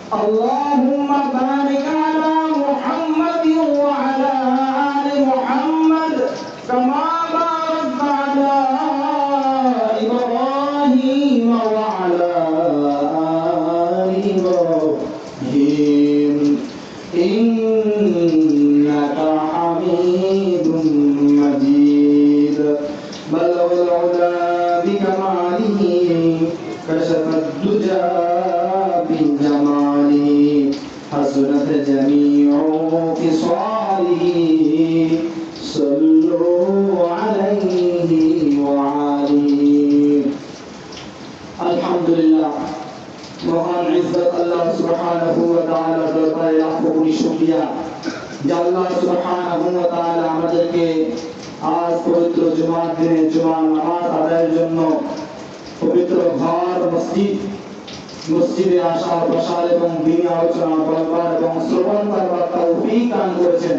اللهم بارك على محمد وعلى آل محمد كما باركت على إبراهيم وعلى آل إبراهيم إنك حميد مجيد بلغ العلا بكماله كشف الدجى بجماله حسنت جميع خصاله صلوا عليه وعليه الحمد لله মহান ইজ্জত আল্লাহ সুবহানাহু ওয়া তাআলার দরবারে লাখো কোটি শুকরিয়া যে আল্লাহ সুবহানাহু ওয়া তাআলা আমাদেরকে আজ পবিত্র জুমার দিনে জুমার নামাজ আদায়ের জন্য পবিত্র ঘর মসজিদে আসা বসার এবং দিনী আলোচনা করবার এবং শ্রবণ করবার তৌফিক দান করেছেন।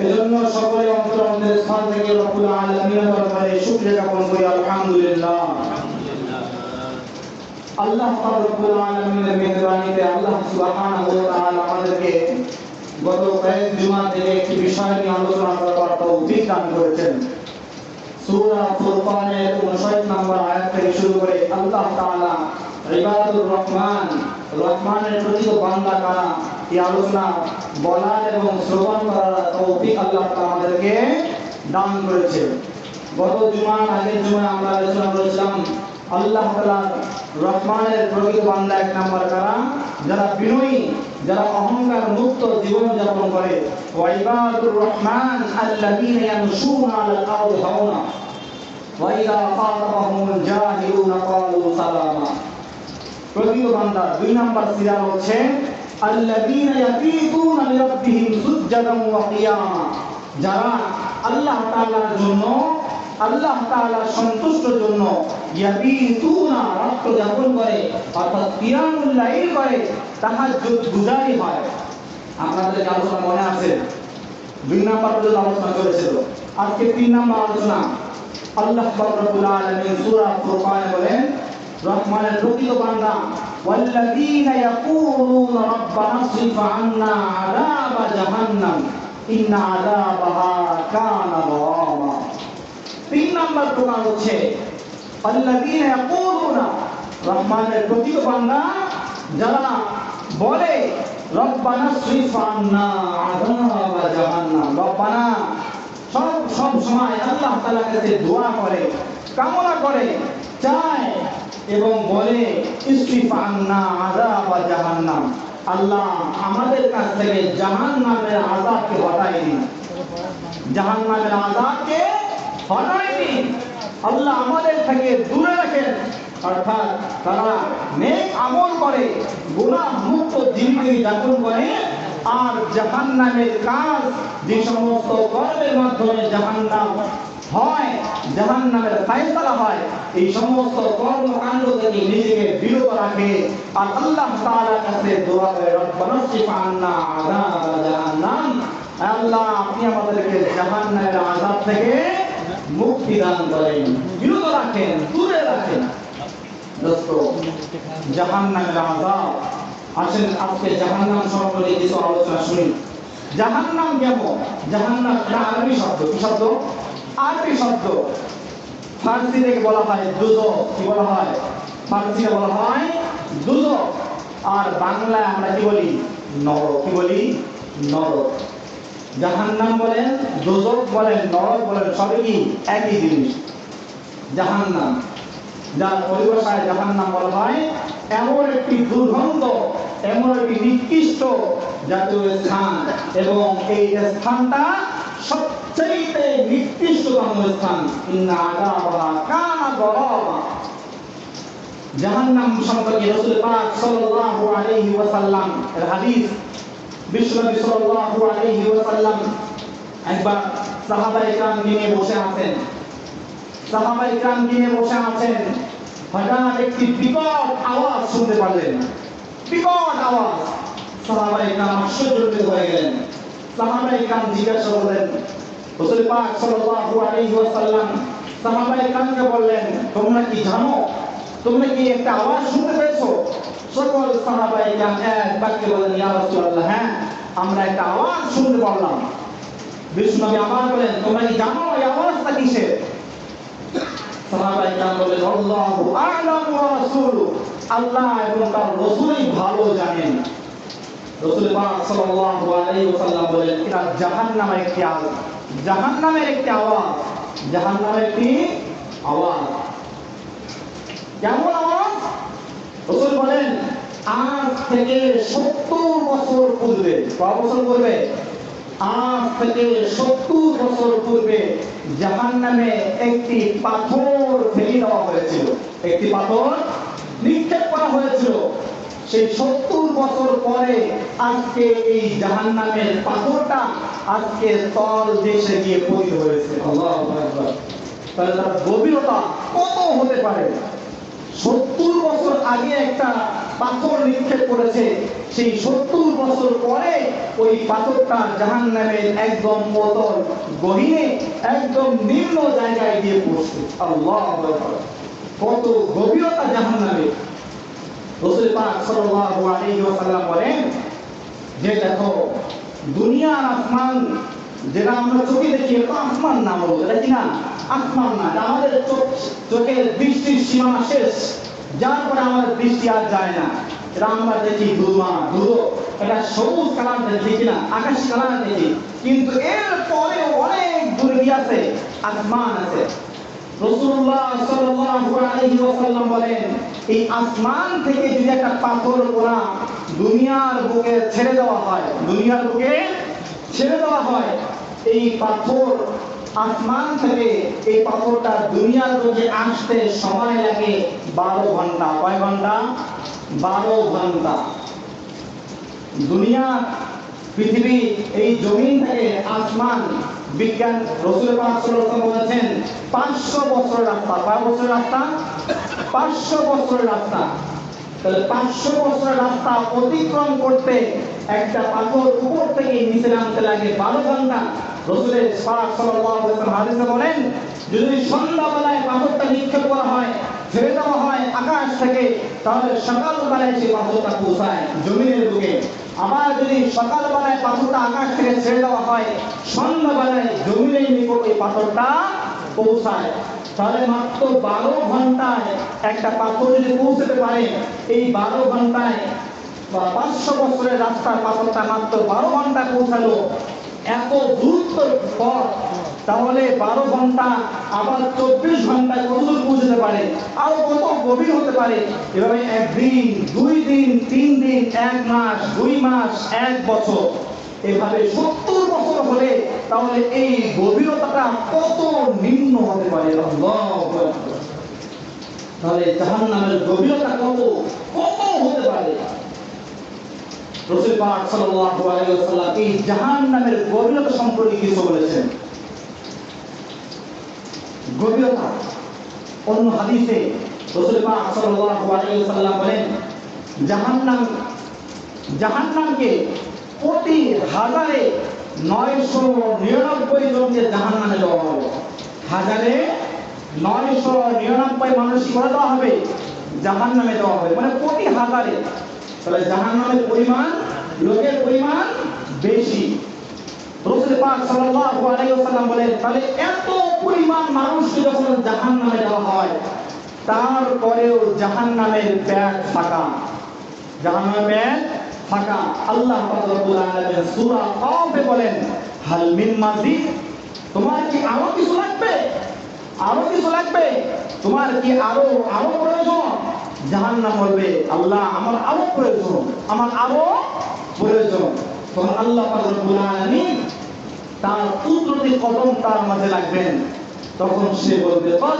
এজন্য সকলে অন্তরের স্থান থেকে রব্বুল আলামিনের দরবারে শুকরিয়া জ্ঞাপন করি আলহামদুলিল্লাহ। আল্লাহ পাক রব্বুল আলামিনের মেহেরবানিতে আল্লাহ সুবহানাহু ওয়া তাআলা আমাদেরকে গত কয়েক জুমা থেকে একটি বিষয় নিয়ে আলোচনা করবার তৌফিক দান করেছেন। সূরা ফুরকানের 59 নম্বর আয়াত থেকে শুরু করে আল্লাহ তাআলা ইবাদুর রহমান, রহমানের প্রকৃত বান্দা কারা, এই আলোচনা বলার এবং শ্রবণ করার তৌফিক আল্লাহ তাআলা আমাদেরকে দান করেছে। গত জুমা আগের জুমায় আমরা আলোচনা করেছিলাম আল্লাহ তাআলা রহমানের প্রকৃত বান্দা এক নাম্বার কারা, যারা বিনয়ী, যারা অহংকার মুক্ত জীবন যাপন করে। ওয়া ইবাদুর রহমান আল্লাযীনা ইয়ামশুনা আলাল আরদি হাওনা ওয়া ইযা খাতাবাহুমুল জাহিলুনা ক্বালু সালামা। প্রকৃত বান্দা দুই নাম্বার সিরিয়াল হচ্ছে আল্লাযীনা ইয়াবিতুনা লিরাব্বিহিম সুজদান ওয়া কিয়ামা, যারা আল্লাহ তাআলার জন্য, আল্লাহ তাআলার সন্তুষ্টির জন্য ইয়াবিতুনা রাত যাপন করে, অর্থাৎ কিয়ামুল লাইল করে, তাহাজ্জুদ গুজারি হয়। আপনাদের আলোচনা মনে আছে দুই নাম্বার পর্যন্ত আলোচনা করেছিল। আজকে তিন নাম্বার আলোচনা আল্লাহ পাক রব্বুল আলামিন সূরা ফুরকানে বলেন রহমানের প্রকৃত বান্দা ওয়াল্লাযীনা ইয়াকুলুনা রাব্বানা ইসরিফ আন্না আযাবা জাহান্নাম ইন্না আযাবাহা কানা গারামা। তিন নাম্বার প্রকার হচ্ছে আল্লাযীনা ইয়াকুলুনা, রহমানের প্রকৃত বান্দা যারা বলে রব্বানা ইসরিফ আন্না আযাবা জাহান্নাম, রব্বানা সব সময় আল্লাহ তাআলার কাছে দোয়া করে, কামনা করে, চায় এবং বলে ইসরিফ আন্না আযাবা জাহান্নাম, আল্লাহ আমাদের কাছ থেকে জাহান্নামের আযাবকে হটাই দিন, জাহান্নামের আযাবকে হটাই দিন, আল্লাহ আমাদের থেকে দূরে রাখেন। অর্থাৎ তারা নেক আমল করে, গুনাহ মুক্ত জীবন যাপন করে, আর জাহান্নামের কাজ, যে সমস্ত কর্মের মাধ্যমে জাহান্নাম হয়, জাহান্নামের ফায়সালা হয়, এই সমস্ত কর্মকাণ্ড থেকে নিজেকে বিরত রাখে আর আল্লাহ তাআলার কাছে দোয়া করে রব্বানা ইসরিফ আন্না আযাবা জাহান্নাম, আল্লাহ আপনি আমাদেরকে জাহান্নামের আযাব থেকে মুক্তি দান করেন, বিরত রাখেন, দূরে রাখেন। দোস্ত, জাহান্নামের আযাব, আসেন আজকে জাহান্নাম সম্পর্কে কিছু আলোচনা শুনি। জাহান্নাম কেমন? জাহান্নাম এটা আরবি শব্দ। কি শব্দ? আরবি শব্দ। ফার্সি থেকে বলা হয় দুজক। কি বলা হয়? ফার্সিতে বলা হয় দুজক, আর বাংলায় আমরা কি বলি? নরক। কি বলি? নরক। জাহান্নাম বলেন, দুজক বলেন, নরক বলেন, সবই কি একই জিনিস। জাহান্নাম, যার পরিভাষায় জাহান্নাম বলা হয় এমন একটি দুর্গন্ধ, এমন একটি নিকৃষ্ট জাতীয় স্থান, এবং এই স্থানটা সবচেয়ে নিকৃষ্টতম স্থান। ইন্না আযাবাহা কানা গারামা। জাহান্নাম সম্পর্কে রাসূল পাক সাল্লাল্লাহু আলাইহি ওয়াসাল্লাম এর হাদিস, বিশ্বনবী সাল্লাল্লাহু আলাইহি ওয়াসাল্লাম একবার সাহাবায়ে কেরাম নিয়ে বসে আছেন, সাহাবায়ে কেরাম নিয়ে বসে আছেন, হঠাৎ একটি বিকট আওয়াজ শুনতে পারলেন, বিকট আওয়াজ। সাহাবায়ে কেরাম আশ্চর্যচকিত হয়ে গেলেন। সাহাবায়ে কেরাম জিজ্ঞাসা করলেন, রাসূল পাক সাল্লাল্লাহু আলাইহি ওয়াসাল্লাম সাহাবায়ে কেরামকে বললেন, তোমরা কি জানো, তোমরা কি একটা আওয়াজ শুনতে পেয়েছো? সকল সাহাবায়ে কেরাম এক বাক্যে বলেন, ইয়া রাসূলুল্লাহ, হ্যাঁ আমরা একটা আওয়াজ শুনতে পারলাম। বিশ্বনবী আবার বলেন, তোমরা কি জানো এই আওয়াজটা কিসের? সাহাবায়ে কেরাম বলেন, আল্লাহু আ'লামু ওয়া রাসূলুহু, আল্লাহ এবং তার রাসূলই ভালো জানেন। রাসূল পাক সাল্লাল্লাহু আলাইহি ওয়াসাল্লাম বলেন, এটা জাহান্নামের একটি আওয়াজ, জাহান্নামের একটি আওয়াজ, জাহান্নামের একটি আওয়াজ। কেমন আওয়াজ? রাসূল বলেন, আজ থেকে 70 বছর পূর্বে, কত বছর পূর্বে? আজ থেকে 70 বছর পূর্বে জাহান্নামে একটি পাথর ফেলে দেওয়া হয়েছিল, একটি পাথর নিক্ষেপ করা হয়েছিল। সেই 70 বছর পরে আজকে এই জাহান্নামের পাথরটা আজকে তল দেশে গিয়ে পতিত হয়েছে। আল্লাহু আকবার। তাহলে তার গভীরতা কত হতে পারে? 70 বছর আগে একটা পাথর নিক্ষেপ করেছে, সেই 70 বছর পরে ওই পাথরটা জাহান্নামের একদম অতল গহীনে, একদম নিম্ন জায়গায় গিয়ে পড়ছে। আল্লাহু আকবার। কত গভীরতা জাহান্নামের! রাসূল পাক সাল্লাল্লাহু আলাইহি ওয়াসাল্লাম বলেন যে দেখো, দুনিয়ার আসমান যেটা আমরা চোখে দেখি, এটা আসমান না, বলবো এটা কি না? আসমান না, এটা আমাদের চোখের দৃষ্টির সীমানা শেষ, যার পরে আমাদের দৃষ্টি আর যায় না। এটা আমরা দেখি ধুমা ধুলো, এটা সবুজ কালার দেখি কিনা, আকাশ কালার দেখি, কিন্তু এর পরে অনেক দূর আছে আসমান আছে। রাসূলুল্লাহ সাল্লাল্লাহু আলাইহি ওয়াসাল্লাম বলেন, এই আসমান থেকে যদি একটা পাথর পোড়া দুনিয়ার বুকে ছেড়ে দেওয়া হয়, দুনিয়ার বুকে ছেড়ে দেওয়া হয়, এই পাথর আসমান থেকে এই পাথরটা দুনিয়ার বুকে আসতে সময় লাগে 12 ঘন্টা। কয় ঘন্টা? 12 ঘন্টা। দুনিয়া, পৃথিবী, এই জমিন থেকে আসমান, বিজ্ঞান, রাসূল পাক সাল্লাল্লাহু আলাইহি ওয়াসাল্লাম বলেছেন 500 বছরের রাস্তা। কয় বছরের রাস্তা? 500 বছরের রাস্তা। তাহলে 500 বছরের রাস্তা অতিক্রম করতে একটা পাথর উপর থেকে নিচে নামতে লাগে 12 ঘন্টা। রাসূল পাক সাল্লাল্লাহু আলাইহি ওয়াসাল্লাম হাদিসে বলেন, যদি সন্ধ্যাবেলায় পাথরটা নিক্ষেপ করা হয়, ছেড়ে দেওয়া হয় আকাশ থেকে, তাহলে সকালবেলায় সেই পাথরটা পৌঁছায় জমিনের বুকে। আবার যদি সকালবেলায় পাথরটা আকাশ থেকে ছেড়ে দেওয়া হয়, সন্ধ্যাবেলায় জমিনের নিকট এই পাথরটা পৌঁছায়। তাহলে মাত্র 12 ঘন্টায় একটা পাথর যদি পৌঁছতে পারে, এই 12 ঘন্টায় বা 500 বছরের রাস্তার পাথরটা মাত্র 12 ঘন্টায় পৌঁছালো, এত দূরত্ব পথ, তাহলে 12 ঘন্টা আবার 24 ঘন্টায় কতদূর পৌঁছতে পারে, আরো কত গভীর হতে পারে। এভাবে একদিন, 2 দিন, 3 দিন, 1 মাস, 2 মাস, 1 বছর, এভাবে 70 বছর হলে তাহলে এই গভীরতাটা কত নিম্ন হতে পারে। আল্লাহু আকবার। তাহলে জাহান্নামের গভীরতা কত কত হতে পারে? রাসূল পাক সাল্লাল্লাহু আলাইহি ওয়াসাল্লাম এই জাহান্নামের গভীরতা সম্পর্কে কিছু বলেছেন। গভীরতা, অন্য হাদিসে রাসূল পাক সাল্লাল্লাহু আলাইহি ওয়াসাল্লাম বলেন, জাহান্নামকে প্রতি হাজারে 999 জনকে জাহান্নামে দেওয়া হবে। হাজারে 999 মানুষই করে দেওয়া হবে, জাহান্নামে দেওয়া হবে, মানে প্রতি হাজারে। তাহলে জাহান্নামের পরিমাণ, লোকের পরিমাণ বেশি। রাসূল পাক সাল্লাল্লাহু আলাইহি ওয়াসাল্লাম বলেন, তাহলে এত পরিমাণ মানুষকে যখন জাহান্নামে দেওয়া হয়, তারপরেও জাহান্নামের পেট ফাঁকা, জাহান্নামের পেট ফাঁকা। আল্লাহ পাক রব্বুল আলামিন সূরা কাফে বলেন, হাল মিন মাজিদ, তোমার কি আরো কিছু লাগবে? আরো কিছু লাগবে? তোমার কি আরো প্রয়োজন? জাহান্নাম বলবে, আল্লাহ আমার আরো প্রয়োজন, আমার আরো প্রয়োজন। তখন আল্লাহ পাক রব্বুল আলামিন তার কুদরতি কদম তার মাঝে রাখবেন। তখন সে বলবে, বাস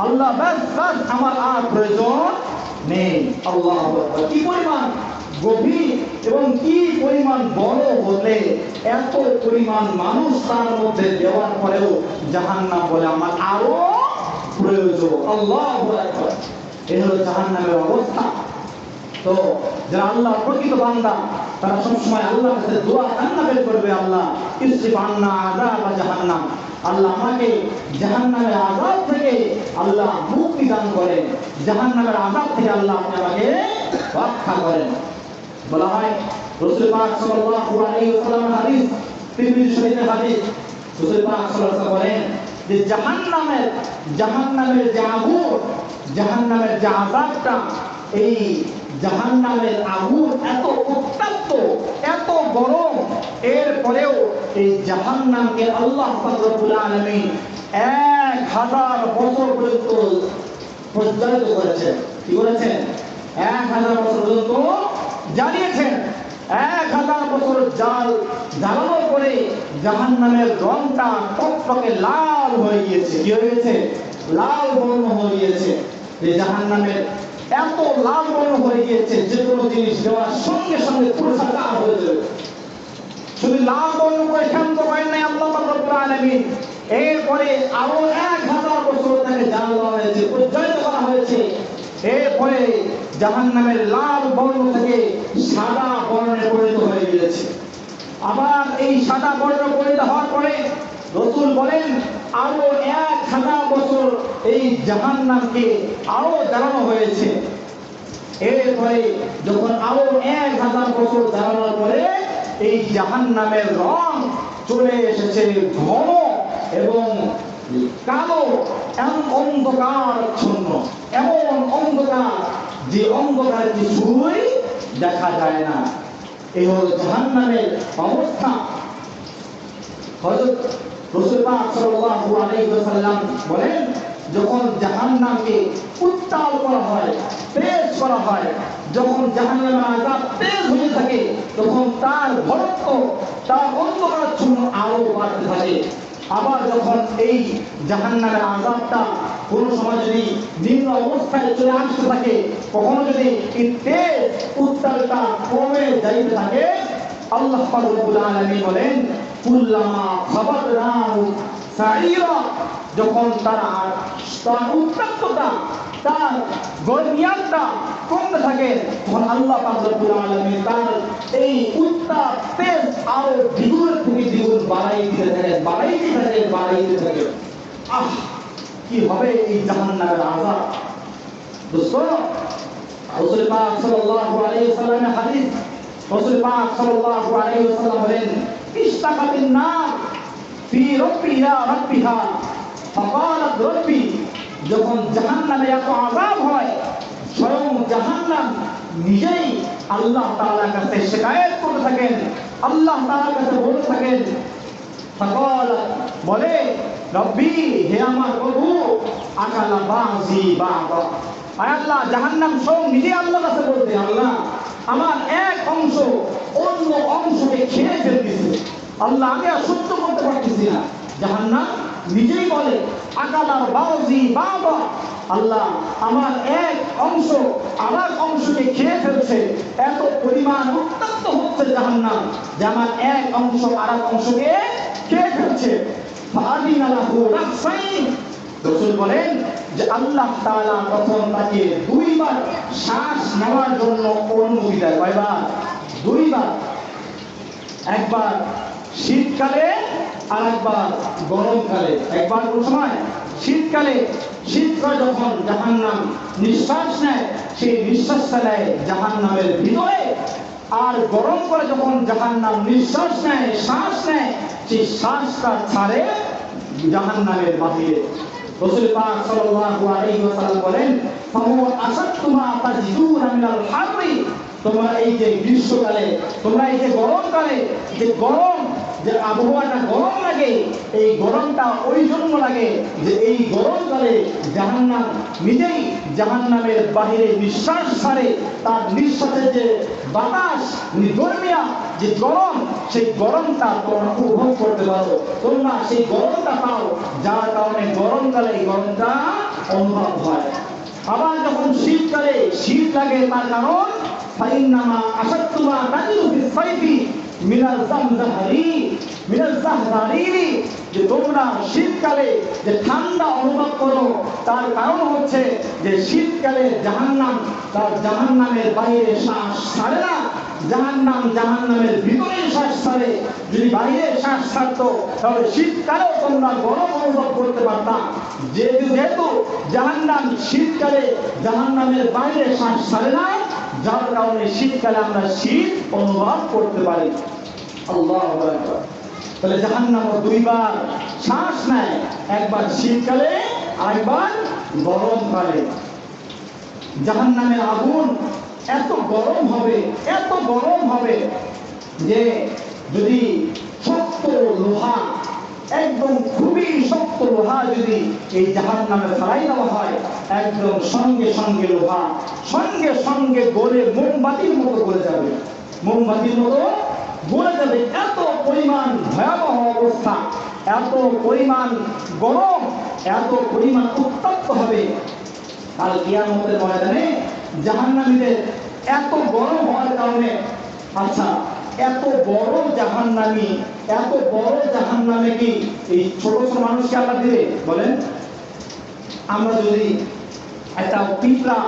আল্লাহ, বাস আমার আর প্রয়োজন নেই। আল্লাহু আকবার। কি পরিমাণ গভীর এবং কি পরিমাণ বড় হলে এত পরিমাণ মানুষ তার মধ্যে দেওয়ার পরেও জাহান্নাম বলে আমার আরো প্রয়োজন। আল্লাহু আকবার। এই হলো জাহান্নামের অবস্থা। তো যারা আল্লাহর প্রকৃত বান্দা, তারা সবসময় আল্লাহর কাছে দোয়া কান্না বের করবে, আল্লাহ ইসরিফ আন্না আযাব জাহান্নাম, আল্লাহ আমাকে জাহান্নামের আযাব থেকে আল্লাহ মুক্তি দান করেন, জাহান্নামের আযাব থেকে আল্লাহ আপনি আমাকে রক্ষা করেন। বলা হয় রাসূল পাক সাল্লাল্লাহু আলাইহি ওয়াসাল্লাম হাদিস, তিরমিজি শরীফের হাদিস, রাসূল পাক সাল্লাল্লাহু আলাইহি ওয়াসাল্লাম বলেন যে জাহান্নামের যে আগুন, জাহান্নামের যে আযাবটা, এই জাহান্নামের আগুন এত উত্তপ্ত, এত গরম, এরপরেও এই জাহান্নামকে আল্লাহ পাক রব্বুল আলামিন 1000 বছর পর্যন্ত প্রজ্বলিত করেছেন। কি করেছেন? 1000 বছর পর্যন্ত জ্বালিয়েছেন। 1000 বছর জ্বালানোর পরে জাহান্নামের রংটা টকটকে লাল হয়ে গিয়েছে। কি হয়ে গেছে? লাল বর্ণ হয়ে গিয়েছে। যে জাহান্নামের এত লাল বর্ণ হয়ে গিয়েছে, যে কোনো জিনিস দেওয়ার সঙ্গে সঙ্গে পুরো সাদা হয়ে যাবে। শুধু লাল বর্ণ করে শান্ত করেন নাই আল্লাহ পাক রব্বুল আলামিন, এরপরে আরো 1000 বছর তাকে জ্বালানো হয়েছে, প্রজ্বলিত করা হয়েছে। এরপরে জাহান্নামের লাল বর্ণ থেকে সাদা বর্ণে পরিণত হয়ে গিয়েছে। আবার এই সাদা বর্ণ পরিণত হওয়ার পরে রাসূল বলেন আরো 1000 বছর এই জাহান্নামকে আরো জ্বালানো হয়েছে। এরপরে যখন আরো 1000 বছর জ্বালানোর পরে এই জাহান্নামের রং চলে এসেছে ঘন এবং কালো, এমন অন্ধকারচ্ছন্ন, এমন অন্ধকার যে অন্ধকার কিছুই দেখা যায় না। এই হলো জাহান্নামের অবস্থা। হযরত রাসূল পাক সাল্লাল্লাহু আলাইহি ওয়াসাল্লাম বলেন যখন জাহান্নামকে উত্তাল করা হয়, তেজ করা হয়, যখন জাহান্নামের আযাব তেজ হয়ে থাকে, তখন তার ঘনত্ব, তার অন্ধকারাচ্ছন্ন আরো বাড়তে থাকে। আবার যখন এই জাহান্নামের আযাবটা কোনো সময় যদি নিম্ন অবস্থায় চলে আসতে থাকে, কখনো যদি এই তেজ উত্তালটা কমে যাইতে থাকে, আল্লাহ পাক রব্বুল আলামিন বলেন কুল্লামা খাবাতনাহু সাইরা, যখন তার উত্তপ্ততা, তার গরমিয়াতটা কমতে থাকে, তখন আল্লাহ পাক রব্বুল আলামিন তার এই উত্তাপ তেজ আরো দ্বিগুণ থেকে দ্বিগুণ বাড়াইতে থাকে। আহ, কি হবে এই জাহান্নামের আযাব! দোস্ত, রাসূল পাক সাল্লাল্লাহু আলাইহি ওয়াসাল্লামের হাদিস, রাসূল পাক সাল্লাল্লাহু আলাইহি ওয়াসাল্লাম বলেন ইশতাকাতিন নার ফি রাব্বিহা ফাকালাত রাব্বি, যখন জাহান্নামে এত আযাব হয়, স্বয়ং জাহান্নাম নিজেই আল্লাহ তাআলার কাছে শিকায়ত করতে থাকেন, আল্লাহ তাআলার কাছে বলতে থাকেন, ফাকালাত, বলে রব্বি, হে আমার প্রভু, আকালা বাজি বাবা, আয় আল্লাহ, জাহান্নাম স্বয়ং নিজেই আল্লাহর কাছে বলতে, আল্লাহ আমার এক অংশ অন্য অংশকে খেয়ে ফেলতেছে, আল্লাহ আমি আর সহ্য করতে পারতেছি না। জাহান্নাম নিজেই বলে আকালার বাজি বাবা, আল্লাহ আমার এক অংশ আমার অংশকে খেয়ে ফেলছে, এত পরিমাণ উত্তপ্ত হচ্ছে জাহান্নাম যে আমার এক অংশ আর এক অংশকে খেয়ে ফেলছে। ফাআদিনা লাহু রাফসাইন, রাসূল বলেন যে আল্লাহ তাআলা তখন তাকে দুইবার শ্বাস নেওয়ার জন্য অনুমতি দেয়। কয়বার? দুইবার। একবার শীতকালে আর একবার গরমকালে। একবার কোন সময়? শীতকালে। শীতকালে যখন জাহান্নাম নিঃশ্বাস নেয়, সেই নিঃশ্বাসটা নেয় জাহান্নামের ভিতরে, আর গরম করে যখন জাহান্নাম নিঃশ্বাস নেয়, শ্বাস নেয়, সেই শ্বাসটা ছাড়ে জাহান্নামের বাহিরে। রাসূল পাক সাল্লাল্লাহু আলাইহি ওয়াসাল্লাম বলেন ফাহুয়া আসাদতুমা তাজিদুনা মিনাল হাররি, তোমরা এই যে গ্রীষ্মকালে, তোমরা এই যে গরমকালে, যে গরম, যে আবহাওয়াটা গরম লাগে, এই গরমটা ওই জন্য লাগে যে এই গরমকালে জাহান্নাম নিজেই জাহান্নামের বাহিরে নিঃশ্বাস ছাড়ে, তার নিঃশ্বাসের যে বাতাস, গরমিয়া, যে গরম, সেই গরমটা তোমরা উপভোগ করতে পারো, তোমরা সেই গরমটা পাও, যার কারণে গরমকালে এই গরমটা অনুভব হয়। আবার যখন শীতকালে শীত লাগে, তার কারণ ফাইন্নামা আসাদতুমা তাজিদু ফিস সাইফি মিনাল জাহজারি, যে তোমরা শীতকালে যে ঠান্ডা অনুভব করো, তার কারণ হচ্ছে যে শীতকালে জাহান্নাম তার জাহান্নামের বাইরে শ্বাস ছাড়ে না, জাহান্নাম জাহান্নামের ভিতরে শ্বাস ছাড়ে। যদি বাইরে শ্বাস ছাড়তো তাহলে শীতকালেও তোমরা গরম অনুভব করতে পারতাম। যেহেতু জাহান্নাম শীতকালে জাহান্নামের বাইরে শ্বাস ছাড়ে না, যার কারণে শীতকালে আমরা শীত অনুভব করতে পারি। আল্লাহু আকবার। তাহলে জাহান্নাম দুইবার শ্বাস নেয়, একবার শীতকালে আরেকবার গরমকালে। জাহান্নামের আগুন এত গরম হবে, এত গরম হবে যে যদি শক্ত লোহা, একদম খুবই শক্ত লোহা যদি এই জাহান্নামে ফেলাই দেওয়া হয়, একদম সঙ্গে সঙ্গে লোহা সঙ্গে সঙ্গে গলে মোমবাতির মতো গলে যাবে, মোমবাতির মতো গলে যাবে। এত পরিমাণ ভয়াবহ অবস্থা, এত পরিমাণ গরম, এত পরিমাণ উত্তপ্ত হবে। আর কিয়ামতের ময়দানে জাহান্নামীদের এত গরম হওয়ার কারণে, আচ্ছা এত বড় জাহান্নামী, এত বড় জাহান্নামে কি এই ছোট ছোট মানুষকে আল্লাহ দিবে? বলেন। আমরা যদি একটা পিঁপড়া,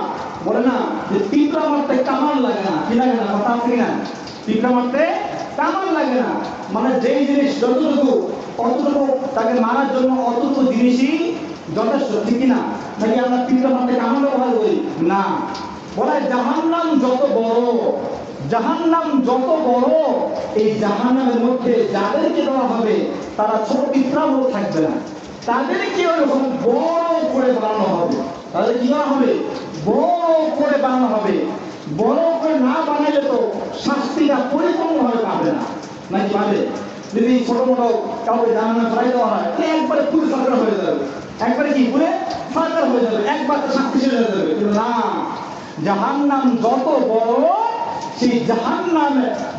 বলে না যে পিঁপড়া মারতে কামান লাগে না, কি লাগে না, কথা আছে কিনা? পিঁপড়া মারতে কামান লাগে না, মানে যেই জিনিস যতটুকু অতটুকু তাকে মারার জন্য অতটুকু জিনিসই যথেষ্ট, ঠিক না? নাকি আমরা পিঁপড়া মারতে কামান ব্যবহার করি না? বলে জাহান্নাম যত বড়, জাহান্নাম যত বড়, এই জাহান্নামের মধ্যে যাদেরকে দেওয়া হবে তারা ছোট পিঁপড়াও থাকবে না, তাদেরকে ওরকম বড় করে বানানো হবে। তাদের কি হবে? বড় করে বানানো হবে। বড় করে না বানাইলে তো শাস্তিটা পরিপূর্ণভাবে পাবে না, নাকি পাবে? যদি ছোট মোটো কাউকে জাহান্নামে ফেলাই দেওয়া হয়, একবারে পুরো সরকার হয়ে যাবে, একবারে কি পুরে সরকার হয়ে যাবে, একবার শাস্তি ছেড়ে যাবে। কিন্তু না, জাহান্নাম যত বড়, সেই জাহান্নাম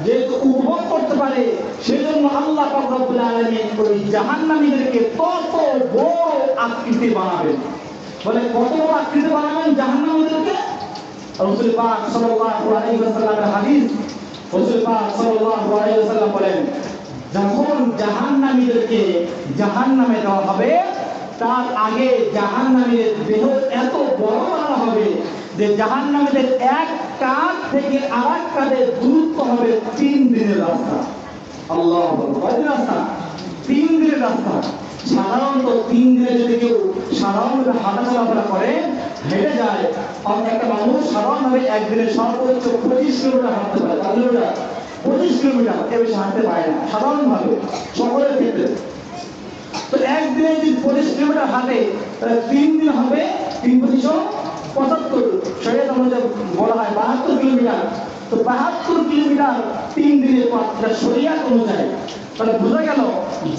যেহেতু উপভোগ করতে পারে, সেজন্য আল্লাহ পাক রব্বুল আলামিন ওই জাহান্নামীদেরকে তত বড় আকৃতি বানাবেন। বলে কত বড় আকৃতি বানাবেন জাহান্নামীদেরকে? রাসূল পাক সাল্লাল্লাহু আলাইহি ওয়াসাল্লামের হাদিস, রাসূল পাক সাল্লাল্লাহু আলাইহি ওয়াসাল্লাম বলেন, যখন জাহান্নামীদেরকে জাহান্নামে দেওয়া হবে, তার আগে জাহান্নামীদের দেহ এত বড় বানানো হবে যে জাহান্নামীদের এক কাঁধ থেকে আরেক কাঁধের দূরত্ব হবে 3 দিনের রাস্তা। আল্লাহু আকবার। কয় রাস্তা? 3 দিনের রাস্তা। সাধারণত 3 দিনে যদি কেউ সাধারণভাবে হাঁটা চলাফেরা করে, হেঁটে যায়, একটা মানুষ সাধারণভাবে একদিনে সর্বোচ্চ 25 কিলোমিটার হাঁটতে পারে। 25 কিলোমিটার, এর বেশি হাঁটতে পারে না সাধারণভাবে সকলের ক্ষেত্রে। তো একদিনে যদি 25 কিলোমিটার হাঁটে, তাহলে 3 দিন হবে 375, শরীয়ত অনুযায়ী বলা হয় 72 কিলোমিটার। তো 72 কিলোমিটার 3 দিনের পথ, এটা শরীয়ত অনুযায়ী। তাহলে বোঝা গেল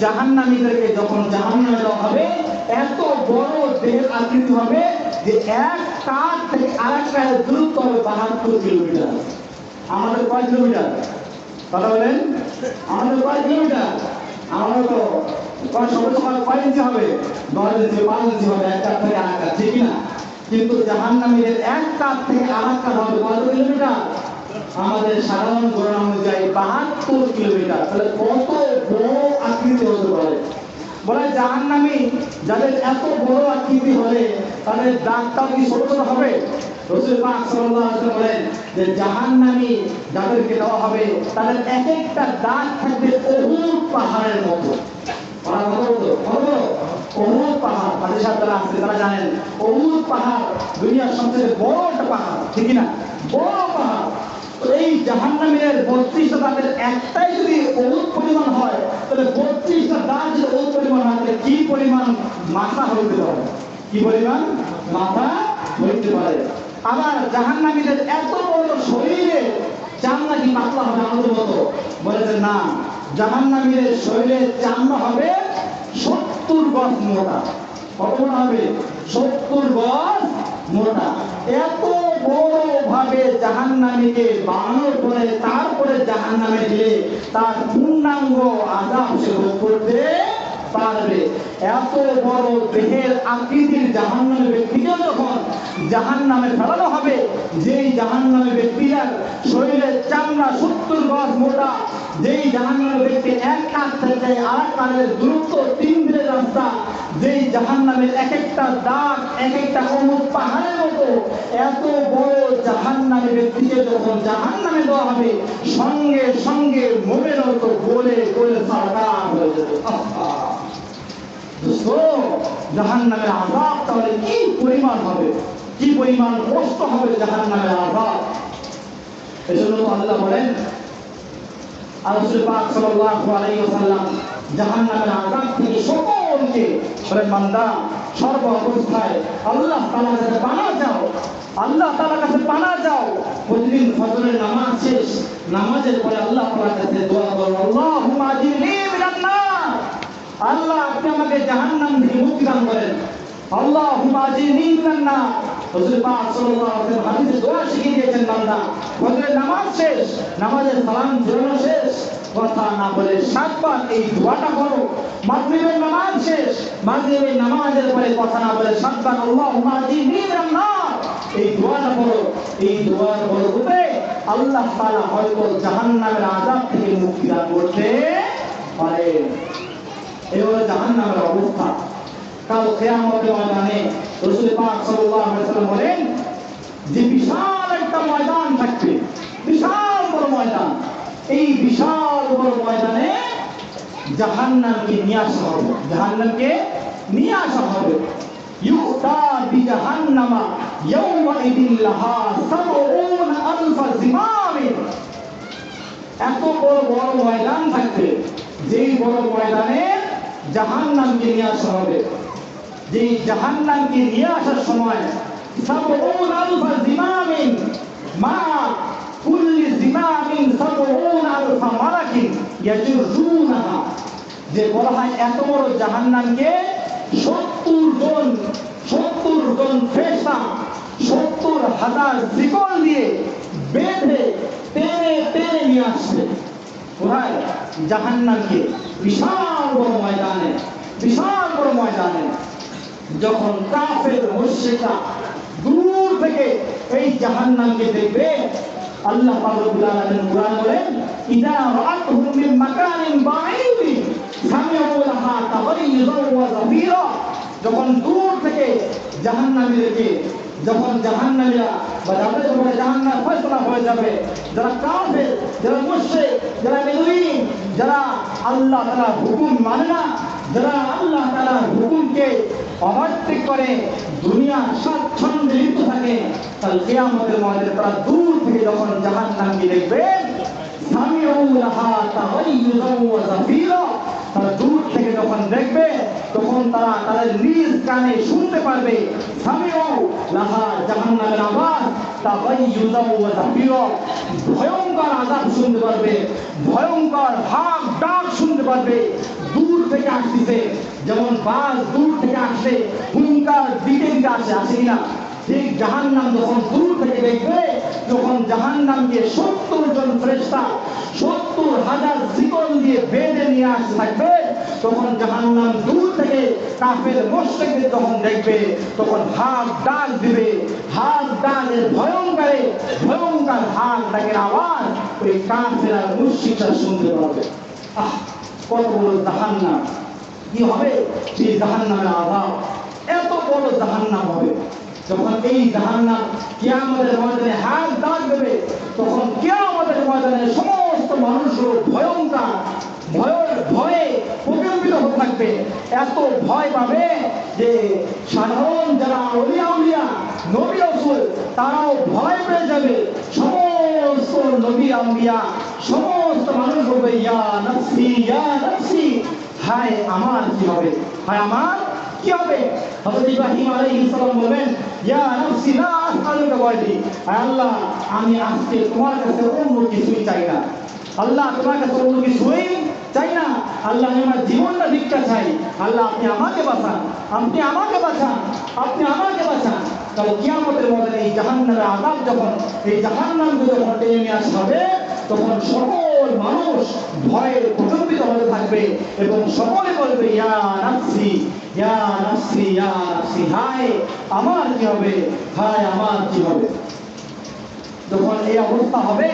জাহান্নামীদেরকে যখন জাহান্নামে দেওয়া হবে, এত বড় দেহের আকৃতি হবে যে এক কাঁধ থেকে আরেক কাঁধের দূরত্ব হবে 72 কিলোমিটার। আমাদের কয় কিলোমিটার? কথা বলেন, আমাদের কয় কিলোমিটার? আমাদের তো কয় ইঞ্চি হবে? 10 ইঞ্চি, 5 ইঞ্চি হবে, এক কাঁধ থেকে আরেক কাঁধ, ঠিক না? কিন্তু জাহান্নামীদের এক কাঁধ থেকে আরেক কাঁধ হবে কত কিলোমিটার? আমাদের সাধারণ গণনা অনুযায়ী 72 কিলোমিটার। তাহলে কত বড় আকৃতি হতে পারে? বলে জাহান্নামী যাদের এত বড় আকৃতি হবে, তাদের দাঁতটাও কি ছোট ছোট হবে? রাসূল পাক সাল্লাল্লাহু আলাইহি ওয়াসাল্লাম বলেন যে জাহান্নামী যাদেরকে দেওয়া হবে, তাদের এক একটা দাঁত থাকবে উহুদ পাহাড়ের মতো। উহুদ পাহাড়, হাদিসে তারা আছে, তারা জানেন উহুদ পাহাড় দুনিয়ার সবচেয়ে বড় একটা পাহাড়, ঠিক না? বড় পাহাড়। এই জাহান্নামীদের 32টা দাঁতের একটাই যদি উহুদ পরিমাণ হয়, তাহলে 32টা দাঁত যদি উহুদ পরিমাণ হয়, তাহলে কি পরিমাণ মাথা হইতে পারে? কি পরিমাণ মাথা হইতে পারে? আবার জাহান্নামীদের এত বড় শরীরে চামড়া কি পাতলা হবে আমাদের মতো? বলেছে না, জাহান্নামীদের শরীরের চামড়া হবে 70 গজ মোটা। কত মোটা হবে? 70 গজ মোটা। এত বড় ভাবে জাহান্নামীকে বানানোর পরে তারপরে জাহান্নামে দিলে তার পূর্ণাঙ্গ আযাব সে ভোগ করতে পারবে। এত বড় দেহের আকৃতির জাহান্নামী ব্যক্তিকে যখন জাহান্নামে ফেলানো হবে, যেই জাহান্নামী ব্যক্তির শরীরের চামড়া 70 গজ মোটা, যেই জাহান্নামী ব্যক্তি এক কাঁধ থেকে আরেক কাঁধের দূরত্ব 3 দিনের রাস্তা, যেই জাহান্নামের এক একটা দাগ এক একটা উহুদ পাহাড়ের মতো, এত বড় জাহান্নামী ব্যক্তিকে যখন জাহান্নামে দেওয়া হবে, সঙ্গে সঙ্গে মোমের মতো গলে গলে সারকার হয়ে যাবে। জাহান্নামের আযাব তাহলে কি পরিমাণ হবে, কি পরিমাণ কষ্ট হবে জাহান্নামের আযাব। এজন্য আল্লাহ বলেন, আর রাসূল পাক সাল্লাল্লাহু আলাইহি ওয়াসাল্লাম জাহান্নামের আযাব থেকে সকলকে বলেন, বান্দা সর্ব অবস্থায় আল্লাহ তাআলার কাছে পানাহ চাও, আল্লাহ তাআলার কাছে পানাহ চাও। প্রতিদিন ফজরের নামাজ শেষ, নামাজের পরে আল্লাহ তাআলার কাছে দোয়া করো, আল্লাহুম্মা আজিরনি মিনান নার, আল্লাহ আপনি আমাকে জাহান্নাম থেকে মুক্তি দান করেন। আল্লাহুম্মা আজিরনি মিনান নার। রাসূল পাক সাল্লাল্লাহু আলাইহি ওয়াসাল্লাম হাদিসে দোয়া শিখিয়ে দিয়েছেন, বান্দা ফজরের নামাজ শেষ, নামাজের সালাম ফিরানো শেষ, কথা না বলে 7 বার এই দোয়াটা করো। মাগরিবের নামাজ শেষ, মাগরিবের নামাজের পরে কথা না বলে 7 বার আল্লাহুম্মা আজিরনি মিনান নার এই দোয়াটা করো। এই দোয়ার বরকতে আল্লাহ তাআলা হয়তো জাহান্নামের আযাব থেকে মুক্তি দান করতে পারে। এই হলো জাহান্নামের অবস্থা। কাল কিয়ামতের ময়দানে রাসূল পাক সাল্লাল্লাহু আলাইহি ওয়াসাল্লাম বলেন যে বিশাল একটা ময়দান থাকবে, বিশাল বড় ময়দান। এই বিশাল বড় ময়দানে জাহান্নামকে নিয়ে আসা হবে, জাহান্নামকে নিয়ে আসা হবে। ইউতা বিজাহান্নামা ইয়াওমাইদিন লাহা সাবউনা আলফা জিমামিন। এত বড় বড় ময়দান থাকবে, যেই বড় ময়দানে জাহান্নামকে নিয়ে আসা হবে। যেই জাহান্নামকে নিয়ে আসার সময় সাবউনা আলফা জিমামিন মা কুল্লি জিমামিন সাবউনা আলফা মালাকিন ইয়াজুরুনাহা। যে বলা হয় এত বড় জাহান্নামকে 70 জন ফেরেশতা 70,000 শিকল দিয়ে বেঁধে টেনে নিয়ে আসবে। কোথায়? জাহান্নামকে বিশাল বড় ময়দানে, বিশাল বড় ময়দানে। যখন কাফের মুশরিকরা দূর থেকে এই জাহান্নামকে দেখবে, আল্লাহ পাক রব্বুল আলামিন কুরআন বলেন, ইযা রাআতুহুম মিন মাকানিন বাঈদিন সামিউ লাহা তাগাইয়ুযান ওয়া যাফীরা। যখন দূর থেকে জাহান্নামীদেরকে, যখন জাহান্নামীরা বা যাদের উপরে জাহান্নাম ফয়সালা হয়ে যাবে, যারা কাফের, যারা মুশরিক, যারা বেদুইন, যারা আল্লাহ তাআলার হুকুম মানে না, যারা আল্লাহ তাআলার হুকুমকে অমান্য করে দুনিয়ার স্বাচ্ছন্দ্যে লিপ্ত থাকে, কাল কিয়ামতের ময়দানে তারা দূর থেকে যখন জাহান্নামকে দেখবে, সামিউ লাহা তাগাইয়ুযান ওয়া যাফীরা, তারা দূর থেকে যখন দেখবে তখন তারা তাদের নিজ কানে শুনতে পারবে সামিউ লাহা জাহান্নামের আওয়াজ, তাগাইয়ুযান ওয়া যাফীরা, ভয়ঙ্কর আযাব শুনতে পারবে, ভয়ঙ্কর হাক ডাক শুনতে পারবে। দূর থেকে আসছে, যেমন বাস দূর থেকে আসে, হুঙ্কার দিতে দিতে আসে, আসে কিনা? ঠিক জাহান্নাম যখন দূর থেকে দেখবে, যখন জাহান্নামকে 70 জন ফেরেশতা 70,000 শিকল দিয়ে বেঁধে নিয়ে আসতে থাকবে, তখন জাহান্নাম দূর থেকে কাফের মুশরিকদের যখন দেখবে, তখন হাক ডাক দিবে। হাক ডাকের ভয়ঙ্কর হাক ডাকের আওয়াজ ওই কাফের আর মুশরিকরা শুনতে পাবে। কত বড় জাহান্নাম! কি হবে সেই জাহান্নামের আযাব? এত বড় জাহান্নাম হবে। যখন এই জাহান্নাম কিয়ামতের ময়দানে হাক ডাক দেবে, তখন কিয়ামতের ময়দানে সমস্ত মানুষগুলো ভয়ে প্রকম্পিত হতে থাকবে। এত ভয় পাবে যে সাধারণ যারা আউলিয়া নবী রাসূল তারাও ভয় পেয়ে যাবে। সমস্ত নবী আম্বিয়া সমস্ত মানুষ বলবে, ইয়া নাফসি, হায় আমার কি হবে, হায় আমার কি হবে? হযরত ইব্রাহিম আলাইহিস সালাম বলবেন, ইয়া নাফসি লা আসআলুকা ওয়ালি, আল্লাহ আমি আজকে তোমার কাছে অন্য কিছুই চাই না। আল্লাহ তোমার কাছে অন্য কিছুই চাই না। আল্লাহ আমি আমার জীবনটা ভিক্ষা চাই। আল্লাহ আপনি আমাকে বাঁচান, আপনি আমাকে বাঁচান, আপনি আমাকে বাঁচান। তাহলে কিয়ামতের ময়দানে এই জাহান্নামের আযাব যখন, এই জাহান্নামকে যখন টেনে নিয়ে আসা হবে, তখন সকল মানুষ ভয়ে প্রকম্পিত হতে থাকবে এবং সকলে বলবে, ইয়া নাফসি ইয়া নাফসি ইয়া নাফসি, হায় আমার কি হবে, হায় আমার কি হবে। যখন এই অবস্থা হবে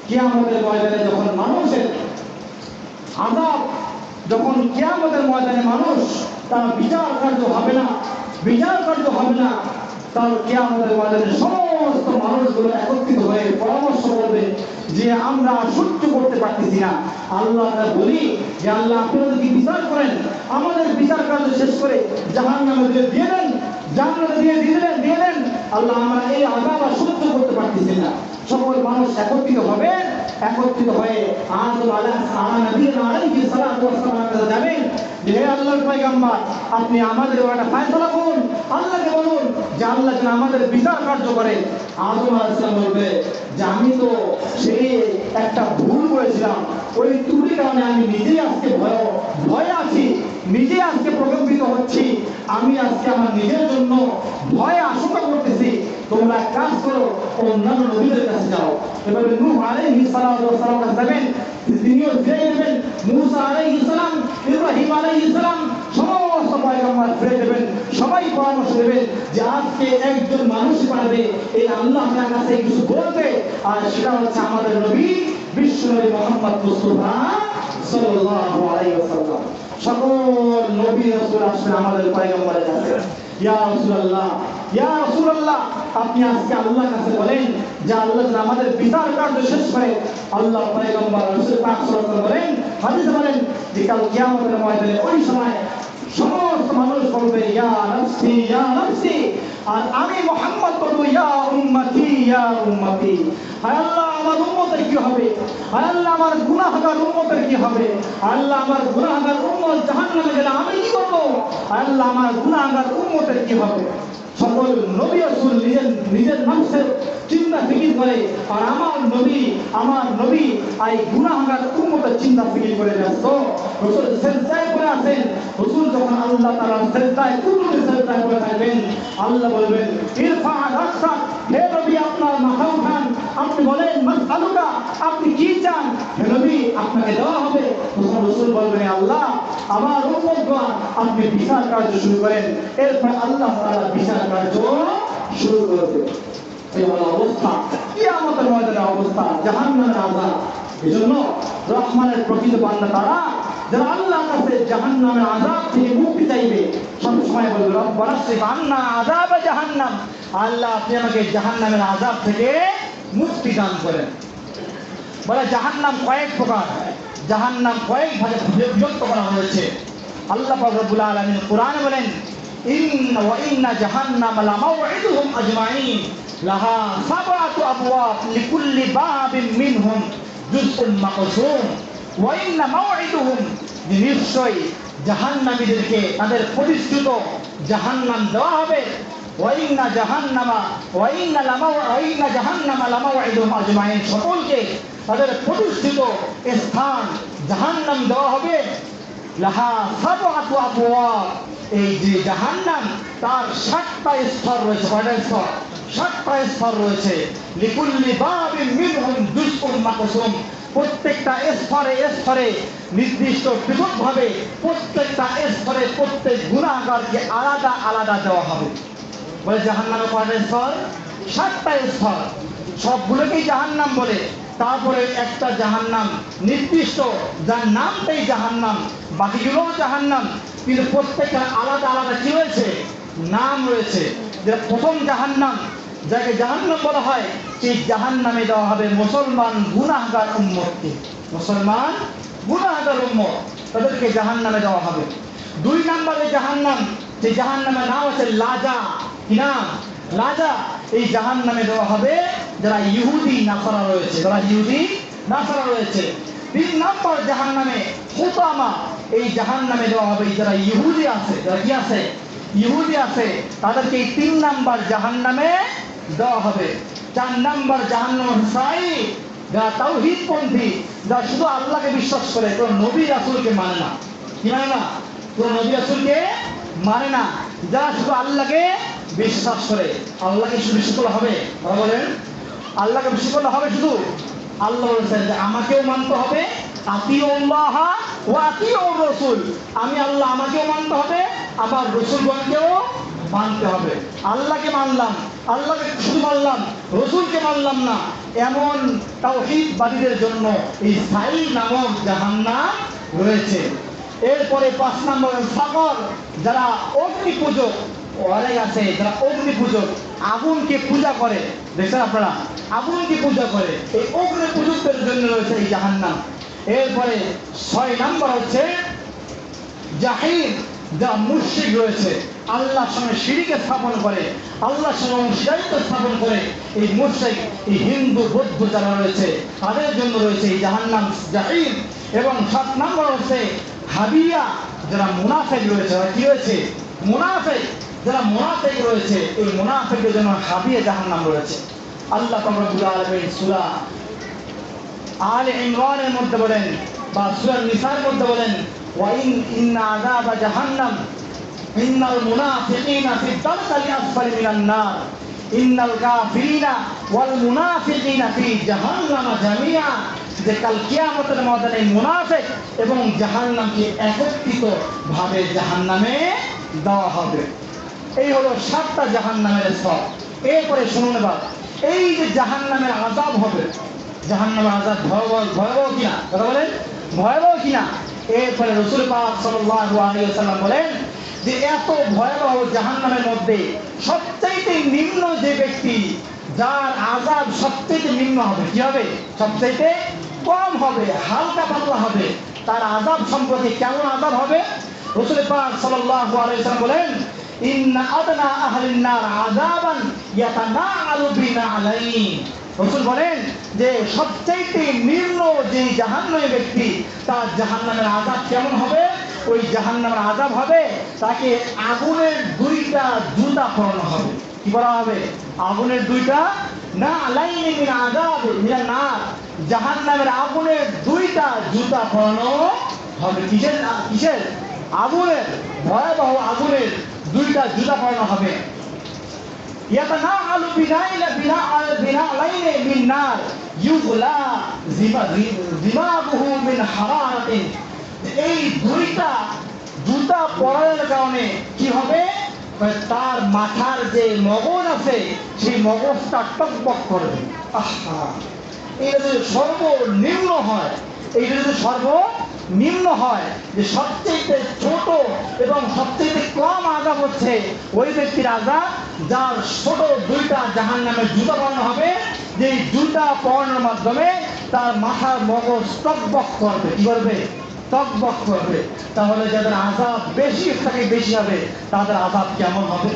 কিয়ামতের ময়দানে, যখন মানুষের আযাব, যখন কিয়ামতের ময়দানে মানুষ তার বিচার কার্য হবে না, তার কিয়ামতের ময়দানে সমস্ত মানুষগুলো একত্রিত হয়ে পরামর্শ করবে যে আমরা সহ্য করতে পারতেছি না। আল্লাহ বলি যে আল্লাহ আপনারা যদি বিচার করেন, আমাদের বিচার কার্য শেষ করে জাহান্নামে দিয়ে দেন, জান্নাতে দিয়ে দেন। আল্লাহ আমরা এই আযাব আর সহ্য করতে পারতেছি না। সকল মানুষ একত্রিত হবে, একত্রিত হয়ে আদম আলাইহিস সালাতু ওয়াস সালাম যাবেন যে হে আল্লাহর পয়গম্বর আপনি আমাদের একটা ফয়সালা করুন, আল্লাহকে বলুন যে আল্লাহ যেন আমাদের বিচার কার্য করেন। আদম আলাইহিস সালাম বলবে যে আমি তো সেই একটা ভুল করেছিলাম, ওই ত্রুটির কারণে আমি নিজেই আজকে ভয়ে আছি, নিজে আজকে প্রকম্পিত হচ্ছি, আমি আজকে আমার নিজের জন্য ভয়ে আশঙ্কা করতেছি। তোমরা এক কাজ করো, অন্যান্য নবীদের কাছে যাও। এভাবে নূহ আলাইহিস সালাতু ওয়াস সালাম কাছে যাবেন, তিনিও ফিরে যাবেন। মুসা আলাইহিস সালাম, ইব্রাহিম আলাইহিস সালাম, সমস্ত পয়গম্বর ফিরে যাবেন। সবাই পরামর্শ দেবেন যে আজকে একজন মানুষ পারবে এই আল্লাহ আপনার কাছে কিছু বলবে, আর সেটা হচ্ছে আমাদের নবী বিশ্বনবী মুহাম্মদ মুস্তাফা সাল্লাল্লাহু আলাইহি ওয়াসাল্লাম। সকল নবী রাসূল আসবেন আমাদের পয়গম্বরের কাছে। ইয়া রাসূলুল্লাহ, ইয়া রাসূলুল্লাহ, আপনি আজকে আল্লাহর কাছে বলেন যে আল্লাহ যেন আমাদের বিচার কার্য শেষ করে। আল্লাহ পয়গম্বর রাসূল পাক সাল্লাল্লাহু আলাইহি ওয়াসাল্লাম বলেন, হাদিসে বলেন যে কাল কিয়ামতের ময়দানে ওই সময় সমস্ত মানুষ বলবে ইয়া নাফসি ইয়া নাফসি, আর আমি মুহাম্মদ বলবো ইয়া উম্মতি ইয়া উম্মতি। হায় আল্লাহ আমার উম্মতের কি হবে, হায় আল্লাহ আমার গুনাহগার উম্মতের কি হবে, আল্লাহ আমার গুনাহগার উম্মত জাহান্নামে গেলে আমি কি করব, আল্লাহ আমার গুনাহগার উম্মতের কি হবে। সকল নবী রাসূল নিজের নফসের চিন্তা ফিকির করে, আর আমার নবী এই গুনাহগার উম্মতের চিন্তা ফিকির করে ব্যস্ত। রাসূল সিজদায় পড়ে আছেন, রাসূল যখন আল্লাহ তাআলার সিজদায় কুনুতে সিজদায় পড়ে থাকবেন, আল্লাহ বলবেন ইরফা রাসক, হে নবী আপনার মাথা উঠান, আপনি বলেন মাসআলুকা, আপনি কি চান, হে নবী আপনাকে দেওয়া হবে। তখন রাসূল বলবেন আল্লাহ আমার উম্মতগণ আপনি বিচার কার্য শুরু করেন। এরপর আল্লাহ তাআলা বিচার কার্য শুরু করবে। এই হলো অবস্থা, কিয়ামতের ময়দানের অবস্থা, জাহান্নামের আযাব। এজন্য রহমানের প্রকৃত বান্দা তারা যারা আল্লাহর কাছে জাহান্নামের আযাব থেকে মুক্তি চাইবে, সব সময় বলবে রব্বানা সিফ আন্না আযাব জাহান্নাম, আল্লাহ আপনি আমাকে জাহান্নামের আযাব থেকে মুক্তি দান করেন। বলে জাহান্নাম কয়েক প্রকার, জাহান্নাম কয়েক ভাগে বিভক্ত করা হয়েছে। আল্লাহ পাক রব্বুল আলামিন কোরআনে বলেন ইন্না জাহান্নামা লামাউইদুহুম আজমাইন লাহা সাবআতু আবওয়াব লিকুল্লি বাবিন মিনহুম জুজউন মাকসুম ওয়া ইন্না মাউইদুহুম, নিশ্চয় জাহান্নামীদেরকে তাদের প্রতিষ্ঠিত জাহান্নাম দেওয়া হবে। ওয়া ইন্না জাহান্নামা লামাউইদুহুম আজমাইন, সকলকে তাদের প্রতিষ্ঠিত স্থান জাহান্নাম দেওয়া হবে। লাহা সাবআতু আবওয়াব, এই যে জাহান্নাম তার 7টা স্তর রয়েছে। কয়টা স্তর? 7টা স্তর রয়েছে। লিকুল্লি বাবিন মিনহুম জুজউন মাকসুম, প্রত্যেকটা স্তরে নির্দিষ্ট পৃথকভাবে প্রত্যেকটা স্তরে প্রত্যেক গুনাহগারকে আলাদা আলাদা দেওয়া হবে। বলে জাহান্নামে কয়টা স্তর? 7টা স্তর। সবগুলোকেই জাহান্নাম বলে, তারপরে একটা জাহান্নাম নির্দিষ্ট যার নামটাই জাহান্নাম, বাকিগুলোও জাহান্নাম, কিন্তু প্রত্যেকটা আলাদা আলাদা কি রয়েছে? নাম রয়েছে। যেটা প্রথম জাহান্নাম, যাকে জাহান্নাম বলা হয়, সেই জাহান্নামে দেওয়া হবে মুসলমান গুনাহগার উম্মতকে। মুসলমান গুনাহগার উম্মত, তাদেরকে জাহান্নামে দেওয়া হবে। 2 নম্বরে জাহান্নাম, যে জাহান্নামের নাম হচ্ছে লাজা। কি নাম? লাজা। এই জাহান্নামে দেওয়া হবে যারা ইহুদি নাসারা রয়েছে, যারা ইহুদি নাসারা রয়েছে। 3 নম্বর জাহান্নামে হুতামা, এই জাহান্নামে দেওয়া হবে যারা ইহুদি আছে, যারা কি আছে? ইহুদি আছে, তাদেরকে এই 3 নম্বর জাহান্নামে দেওয়া হবে। 4 নম্বর জাহান্নাম সাই, যারা তাওহীদপন্থী, যারা শুধু আল্লাহকে বিশ্বাস করে, কোন নবী রাসূলকে মানে না। কি মানে না? কোন নবী রাসূলকে মানে না, যারা শুধু আল্লাহকে বিশ্বাস করে। আল্লাহকে শুধু বিশ্বাস করলে হবে? তারা বলেন আল্লাহকে বিশ্বাস করলে হবে শুধু? আল্লাহ বলেছেন যে আমাকেও মানতে হবে, আতিউল্লাহ ওয়া আতিউর রাসূল, আমি আল্লাহ আমাকেও মানতে হবে, আমার রাসূলগণকেও মানতে হবে। আল্লাহকে মানলাম, আল্লাহকে শুধু মানলাম, রাসূলকে মানলাম না, এমন তাওহীদবাদীদের জন্য এই সাই নামক জাহান্নাম রয়েছে। এরপরে 5 নম্বরের সাগর, যারা অগ্নি পূজক অনেক আছে, যারা অগ্নি পূজক, আগুনকে পূজা করে। দেখছেন আপনারা? আগুনকে পূজা করে, এই অগ্নি পূজকদের জন্য রয়েছে এই জাহান্নাম। এরপরে 6 নম্বর হচ্ছে জাহিম, যা মুশরিক রয়েছে, আল্লাহর সঙ্গে শিরিক স্থাপন করে, আল্লাহর সঙ্গে অংশীদারিত্ব স্থাপন করে, এই মুশরিক, এই হিন্দু বৌদ্ধ যারা রয়েছে তাদের জন্য রয়েছে এই জাহান্নাম জাহিম। এবং 7 নম্বর হচ্ছে হাবিয়া, যারা মুনাফিক রয়েছে। কি রয়েছে? মুনাফিক। যারা মুনাফিক রয়েছে এই মুনাফিকের জন্য হাবিয়া জাহান্নাম রয়েছে। আল্লাহ পাক রব্বুল আলামিন সূরা আলে ইমরানের মধ্যে বলেন বা সূরা নিসার মধ্যে বলেন, ওয়া ইন্না আযাবা জাহান্নাম ইন্নাল মুনাফিকিনা ফি দারকাল আসফালি মিনান নার ইন্নাল কাফিরিনা ওয়াল মুনাফিকিনা ফি জাহান্নামা জামিআ। যে কাল কিয়ামতের ময়দানে মুনাফিক এবং জাহান্নামকে একত্রিত ভাবে জাহান্নামে দেওয়া হবে। এই হলো 7টা জাহান্নামের স্তর। এরপরে শুনুন এবার, এই যে জাহান্নামের আযাব হবে, জাহান্নামের আযাব ভয়াবহ কিনা? কথা বলেন, ভয়াবহ কিনা? এরপরে রাসূল পাক সাল্লাল্লাহু আলাইহি ওয়াসাল্লাম বলেন যে এত ভয়াবহ জাহান্নামের মধ্যে সবচাইতে নিম্ন যে ব্যক্তি, যার আযাব সবচাইতে নিম্ন হবে, কি হবে? সবচাইতে কম হবে, হালকা পাতলা হবে। তার আযাব সম্পর্কে কেমন আযাব হবে? রাসূল পাক সাল্লাল্লাহু আলাইহি ওয়াসাল্লাম বলেন, ইন্না আদনা আহলিন নার আযাবান ইয়াতানাআলু বিনা আলাইহি। রাসূল বলেন যে সবচাইতে নিম্ন যে জাহান্নামী ব্যক্তি, তার জাহান্নামের আযাব কেমন হবে? ওই জাহান্নামের আযাব হবে তাকে আগুনের 2টা জুতা পরানো হবে। কি করা হবে? আগুনের 2টা না আলাইনি মিন আযাব মিনান নার, জাহান্নামের আগুনের 2টা জুতা পরানো হবে। কিসের? কিসের? আগুনের, ভয়াবহ আগুনের 2টা জুতা পরানো হবে। ইয়াতানাআলু বিনা আলাইনি মিন নার ইউগলা জিমাবুহু মিন হারারাতিন। এই 2টা জুতা পরানোর কারণে কি হবে? তার মাথার যে মগজ আছে সেই মগজটা টকবক করবে। আহা, এটা যদি সর্বনিম্ন হয়, এইটা যদি সর্বনিম্ন হয়, যে সবচেয়ে ছোট এবং সবচেয়ে কম আযাব হচ্ছে ওই ব্যক্তির আযাব যার ছোট 2টা জাহান্নামের জুতা পরানো হবে, যে জুতা পরানোর মাধ্যমে তার মাথার মগজ টকবক করবে। কি করবে? টকবক করবে। তাহলে যাদের আযাব বেশি থেকে বেশি হবে তাদের আযাব কেমন হবে?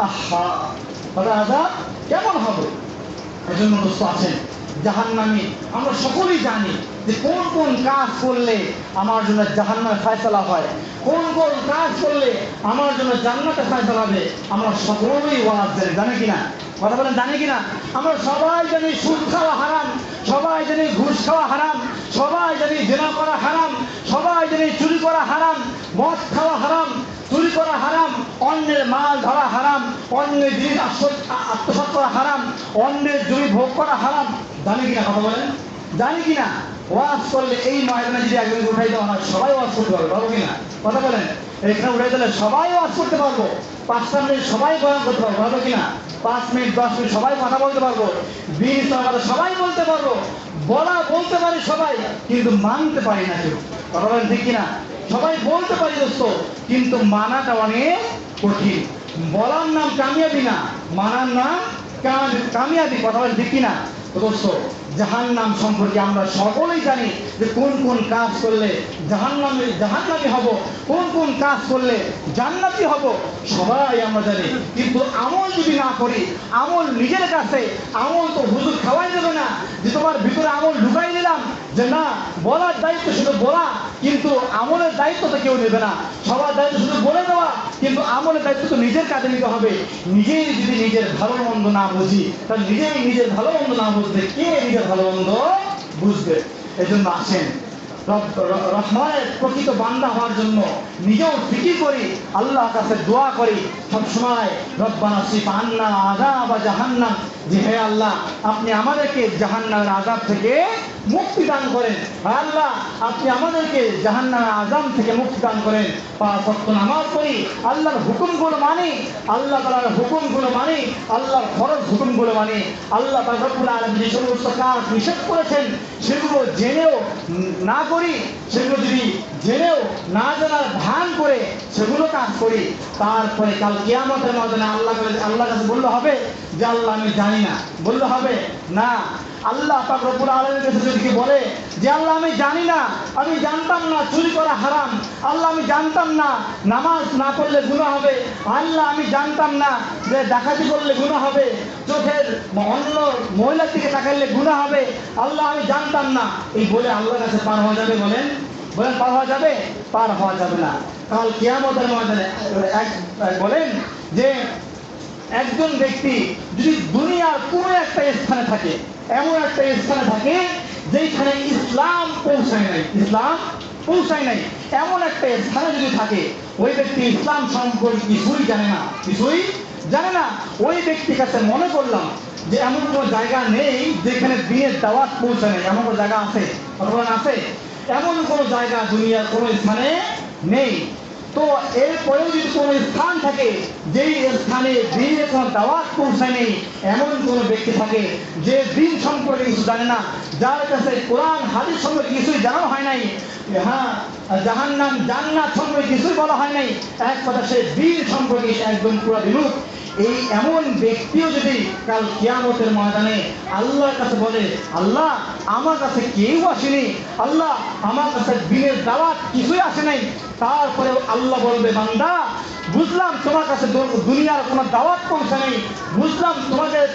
আহা, তাদের আযাব কেমন হবে? এজন্য দোস্ত আছেন জাহান্নামী, আমরা সকলেই জানি যে কোন কোন কাজ করলে আমার জন্য জাহান্নামের ফয়সালা হয়, কোন কোন কাজ করলে আমার জন্য জান্নাতের ফয়সালা হবে। আমরা সকলেই ওয়াজ জানি, জানি কিনা? কথা বলেন, জানি কিনা? আমরা সবাই জানি সুদ খাওয়া হারাম, সবাই জানি ঘুষ খাওয়া হারাম, সবাই জানি জিনা করা হারাম, সবাই জানি চুরি করা হারাম, মদ খাওয়া হারাম, চুরি করা হারাম, অন্যের মাল ধরা হারাম, অন্যের জিনিস আত্মসাৎ করা হারাম, অন্যের জমি ভোগ করা হারাম। জানি কিনা? কথা বলেন, জানি কিনা? ওয়াজ করলে এই ময়দানে যদি একজন উঠাই দেওয়া হয় সবাই ওয়াজ করতে পারবে, পারবো কিনা? কথা বলেন, এখানে উঠাই দিলে সবাই ওয়াজ করতে পারবো, 5টা মিনিট সবাই বয়ান করতে পারবো, পারবো কিনা? 5 মিনিট 10 মিনিট সবাই কথা বলতে পারবো, 20 কথা সবাই বলতে পারবো, বলতে পারি সবাই, কিন্তু মানতে পারি না কেউ। কথা বলেন, ঠিক কিনা? সবাই বলতে পারি দোস্ত, কিন্তু মানাটা অনেক কঠিন। বলার নাম কামিয়াবি না, মানার নাম কামিয়াবি। কথা বলেন, ঠিক কিনা? দোস্ত, জাহান্নাম সম্পর্কে আমরা সকলেই জানি যে কোন কোন কাজ করলে জাহান্নামী হব, কোন কোন কাজ করলে জান্নাতি হব, সবাই আমরা জানি। কিন্তু আমল যদি না করি, আমল নিজের কাছে, আমল তো হুজুর খাওয়াই দেবে না যে তোমার ভিতরে আমল ঢুকাই দিলাম, যে না বলার দায়িত্ব শুধু বলা, কিন্তু আমলের দায়িত্ব তো কেউ নেবে না। সবার দায়িত্ব শুধু বলে দেওয়া, কিন্তু আমলের দায়িত্ব তো নিজের কাজে নিতে হবে। নিজেই যদি নিজের ভালো মন্দ না বুঝি, তাহলে নিজেই নিজের ভালো মন্দ না বুঝলে কে নিজের ভালো মন্দ বুঝবে? এজন্য আসেন রহমানের প্রকৃত বান্দা হওয়ার জন্য নিজেও ফিকির করি, আল্লাহর কাছে দোয়া করি সবসময়, রব্বানা সিফ আন্না আযাবা জাহান্নাম, যে হে আল্লাহ আপনি আমাদেরকে জাহান্নামের আযাব থেকে মুক্তি দান করেন। হে আল্লাহ আপনি আমাদেরকে জাহান্নামের আযাব থেকে মুক্তি দান করেন। 5 ওয়াক্ত নামাজ পড়ি, আল্লাহর হুকুমগুলো মানি, আল্লাহ তাআলার হুকুমগুলো মানি, আল্লাহর ফরজ হুকুমগুলো মানি। আল্লাহ পাক রব্বুল আলামিন যে সমস্ত কাজ নিষেধ করেছেন সেগুলো জেনেও না করি, সেগুলো যদি জেনেও না জানার ভান করে সেগুলো কাজ করি, তারপরে কাল কিয়ামতের ময়দানে আল্লাহ কাছে বললে হবে যে আল্লাহ আমি জানি না, বললে হবে না আল্লাহ পাক রব্বুল আলামিনের কাছে যদি কেউ বলে যে আল্লাহ আমি জানি না, আমি জানতাম না চুরি করা হারাম, আল্লাহ আমি জানতাম না নামাজ না পড়লে গুনাহ হবে, আল্লাহ আমি জানতাম না যে ডাকাতি করলে গুনাহ হবে, চোখের অন্য মহিলার দিকে তাকাইলে গুনাহ হবে, আল্লাহ আমি জানতাম না, এই বলে আল্লাহর কাছে পার হওয়া যাবে? বলেন পার হওয়া যাবে? পার হওয়া যাবে না। কাল কিয়ামতের ময়দানে বলেন যে একজন ব্যক্তি যদি দুনিয়ার কোনো একটা স্থানে থাকে, এমন একটা স্থানে থাকে যেখানে ইসলাম পৌঁছায় নাই, ইসলাম পৌঁছায় নাই, এমন একটা স্থানে যদি থাকে, ওই ব্যক্তি ইসলাম সম্পর্কে কিছুই জানে না, কিছুই জানে না, ওই ব্যক্তির কাছে মনে করলাম যে এমন কোনো জায়গা নেই যেখানে দিনের দাওয়াত পৌঁছায় নাই। এমন কোনো জায়গা আছে? আছে? এমন কোনো জায়গা দুনিয়ার কোনো স্থানে নেই। তো এরপরেও যদি কোনো স্থান থাকে যেই স্থানে দিনের কোনো দাওয়াত পৌঁছায় নেই, এমন কোনো ব্যক্তি থাকে যে দিন সম্পর্কে কিছু জানে না, যার কাছে কোরআন হাদিস সম্পর্কে কিছুই জানানো হয় নাই, হ্যাঁ জাহান্নাম জান্নাত সম্পর্কে কিছুই বলা হয় নাই, এক কথা সে দিন সম্পর্কে একদম পুরো বিমুখ, এই এমন ব্যক্তিও যদি কাল কিয়ামতের ময়দানে আল্লাহর কাছে বলে আল্লাহ আমার কাছে কেউ আসেনি, আল্লাহ আমার কাছে দিনের দাওয়াত কিছুই আসে নাই, তারপরে আল্লাহ বলবে বান্দা বুঝলাম তোমার কাছে দুনিয়ার কোনো দাওয়াত পৌঁছে নেই, বুঝলাম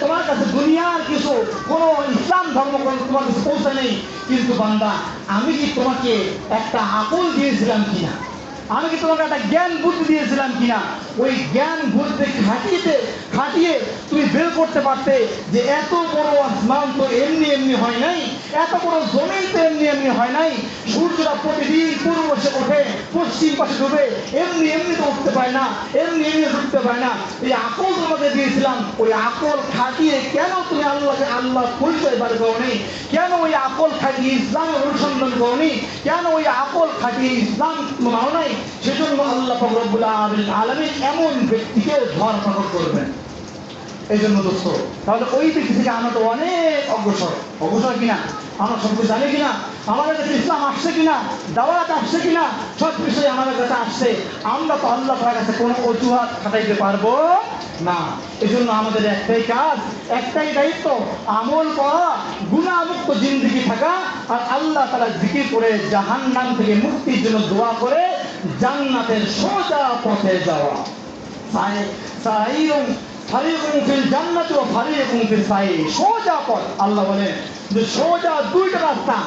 তোমার কাছে দুনিয়ার কিছু কোনো ইসলাম ধর্ম তোমার কাছে পৌঁছে নেই, কিন্তু বান্দা আমি কি তোমাকে একটা আকল দিয়েছিলাম কিনা, আমি কি তোমাকে একটা জ্ঞান বুদ্ধি দিয়েছিলাম কিনা, ওই জ্ঞান বুদ্ধি খাটিয়ে তুমি বের করতে পারতে যে এত বড় আসমান তো এমনি এমনি হয় নাই, এত বড় জমিন তো এমনি এমনি হয় নাই, সূর্যটা প্রতিদিন পূর্ব পাশে ওঠে পশ্চিম পাশে ডুবে, এমনি এমনি তো উঠতে পারে না, এমনি এমনি উঠতে পারে না, এই আকল তোমাকে দিয়েছিলাম, ওই আকল খাটিয়ে কেন তুমি আল্লাহ পরিচয় বার করোনি, কেন ওই আকল খাটিয়ে ইসলামের অনুসন্ধান করোনি, কেন ওই আকল খাটিয়ে ইসলাম মানো নাই, সেজন্য আল্লাহ পাক রব্বুল আলামিন এমন ব্যক্তিকে ধরপাকড় করবেন। এই জন্য দোস্ত, তাহলে ওই ব্যক্তি থেকে আমরা তো অনেক অগ্রসর কিনা, আমরা সব কিছু জানি কিনা, আমাদের কাছে ইসলাম আসছে কিনা, দাওয়াত আসছে কিনা, সব বিষয় আমাদের কাছে আসছে, আমরা তো আল্লাহ তাআলার কাছে কোনো অজুহাত খাটাইতে পারবো না। এই জন্য আমাদের একটাই কাজ, একটাই দায়িত্ব, আমল করা, গুনাহমুক্ত জিন্দেগি থাকা, আর আল্লাহ তাআলা জিকির করে জাহান্নাম থেকে মুক্তির জন্য দোয়া করে জান্নাতের সোজা পথে যাওয়া। ফারিকুম ফিল জান্নাতি ওয়া ফারিকুম ফিস সাঈর, সোজা পথ। আল্লাহ বলেন যে সোজা দুইটা রাস্তা,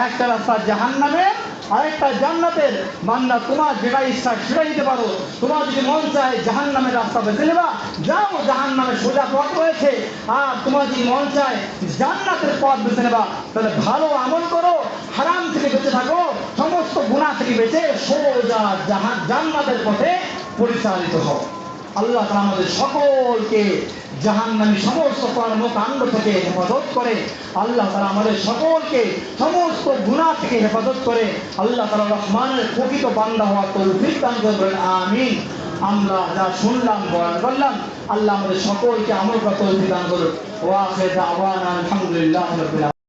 একটা রাস্তা জাহান্নামের, আরেকটা জান্নাতের। বান্দা তোমার যেটা ইচ্ছা সেটা নিতে পারো, তোমার যদি মন চায় জাহান্নামের রাস্তা বেছে নেবা, যাও, জাহান্নামের সোজা পথ রয়েছে, আর তোমার যদি মন চায় জান্নাতের পথ বেছে নেবা, তাহলে ভালো আমল করো, হারাম থেকে বেঁচে থাকো, সমস্ত গুনাহ থেকে বেঁচে সোজা জান্নাতের পথে পরিচালিত হও। আল্লাহ তাআলা আমাদের সকলকে জাহান্নামী সমস্ত কর্মকাণ্ড থেকে হেফাজত করে, আল্লাহ তাআলা আমাদের সকলকে সমস্ত গুনাহ থেকে হেফাজত করে, আল্লাহ তাআলা রহমানের প্রকৃত বান্দা হওয়ার তৌফিক দান করবেন, আমিন। আমরা যা শুনলাম বয়ান করলাম, আল্লাহ আমাদের সকলকে আমল করার তৌফিক দান করুন। ওয়া আখিরু দাওয়ানা আলহামদুলিল্লাহি রাব্বিল আলামিন।